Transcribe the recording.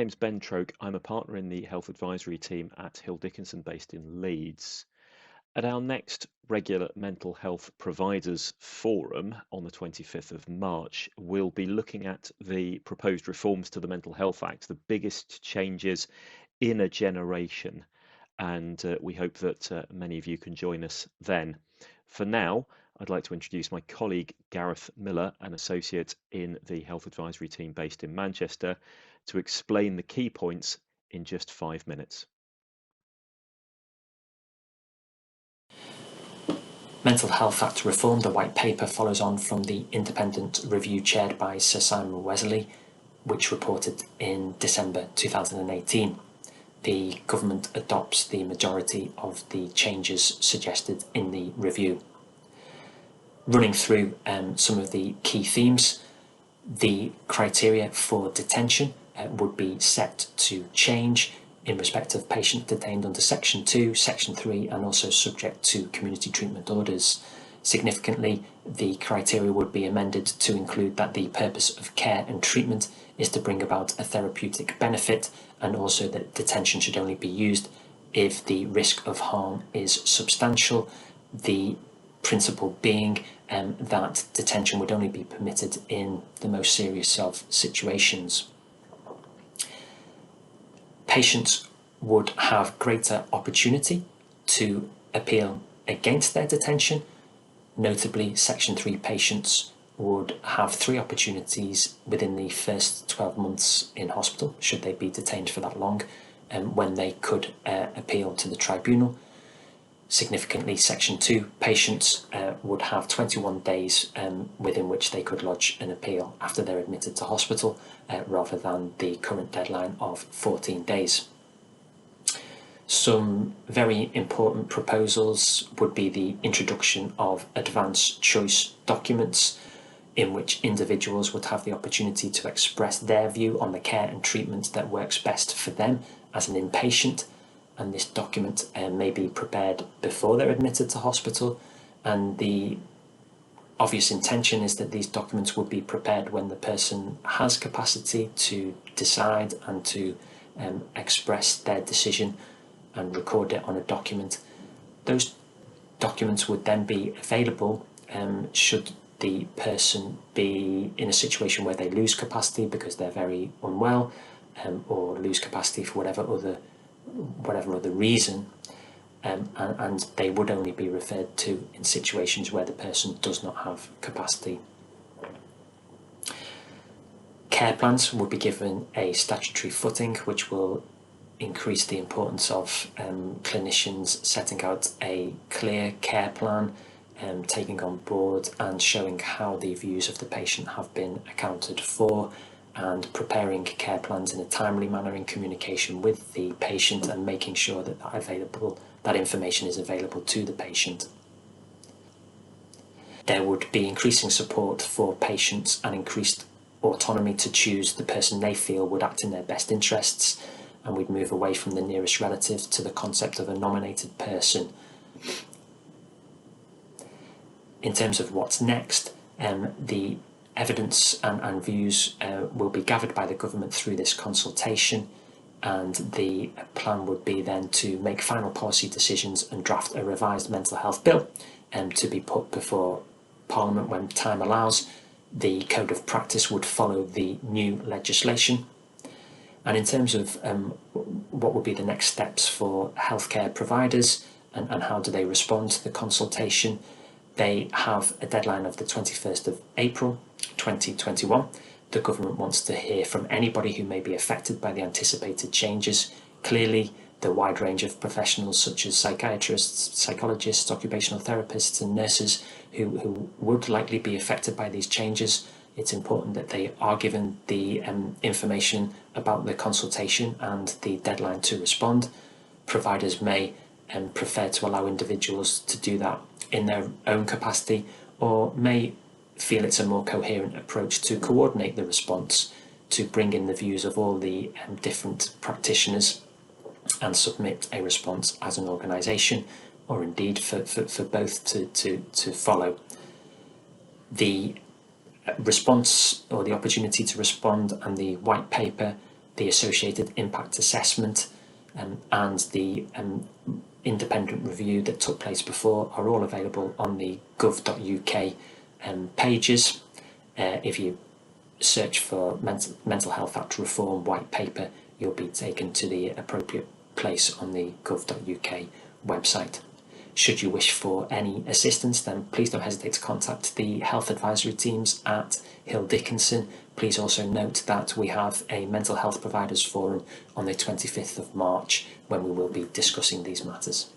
name's Ben Troke. I'm a partner in the health advisory team at Hill Dickinson based in Leeds. At our next regular mental health providers forum on the 25th of March, we'll be looking at the proposed reforms to the Mental Health Act, the biggest changes in a generation. And we hope that many of you can join us then. For now, I'd like to introduce my colleague Gareth Miller, an associate in the health advisory team based in Manchester, to explain the key points in just 5 minutes. Mental Health Act reform, the white paper, follows on from the independent review chaired by Sir Simon Wesley, which reported in December 2018. The government adopts the majority of the changes suggested in the review. Running through some of the key themes, the criteria for detention would be set to change in respect of patients detained under Section 2, Section 3 and also subject to community treatment orders. Significantly, the criteria would be amended to include that the purpose of care and treatment is to bring about a therapeutic benefit, and also that detention should only be used if the risk of harm is substantial. The principle being that detention would only be permitted in the most serious of situations. Patients would have greater opportunity to appeal against their detention. Notably, Section 3 patients would have 3 opportunities within the first 12 months in hospital, should they be detained for that long, when they could appeal to the tribunal. Significantly, Section 2 patients would have 21 days within which they could lodge an appeal after they're admitted to hospital, rather than the current deadline of 14 days. Some very important proposals would be the introduction of advance choice documents, in which individuals would have the opportunity to express their view on the care and treatment that works best for them as an inpatient. And this document may be prepared before they're admitted to hospital, and the obvious intention is that these documents would be prepared when the person has capacity to decide and to express their decision and record it on a document. Those documents would then be available should the person be in a situation where they lose capacity because they're very unwell, or lose capacity for whatever other reason, and they would only be referred to in situations where the person does not have capacity. Care plans would be given a statutory footing, which will increase the importance of clinicians setting out a clear care plan, taking on board and showing how the views of the patient have been accounted for, and preparing care plans in a timely manner in communication with the patient and making sure that that information is available to the patient. There would be increasing support for patients and increased autonomy to choose the person they feel would act in their best interests, and we'd move away from the nearest relative to the concept of a nominated person. In terms of what's next, the evidence and views will be gathered by the government through this consultation, and the plan would be then to make final policy decisions and draft a revised mental health bill to be put before Parliament when time allows. The code of practice would follow the new legislation. And in terms of what would be the next steps for healthcare providers and how do they respond to the consultation, they have a deadline of the 21st of April 2021. The government wants to hear from anybody who may be affected by the anticipated changes. Clearly, the wide range of professionals such as psychiatrists, psychologists, occupational therapists and nurses who would likely be affected by these changes. It's important that they are given the information about the consultation and the deadline to respond. Providers may prefer to allow individuals to do that in their own capacity, or may feel it's a more coherent approach to coordinate the response, to bring in the views of all the different practitioners and submit a response as an organisation, or indeed for both to follow. The response or the opportunity to respond and the white paper, the associated impact assessment and the independent review that took place before are all available on the gov.uk pages. If you search for Mental Health Act Reform White Paper, you'll be taken to the appropriate place on the gov.uk website. Should you wish for any assistance, then please don't hesitate to contact the health advisory teams at Hill Dickinson. Please also note that we have a mental health providers forum on the 25th of March when we will be discussing these matters.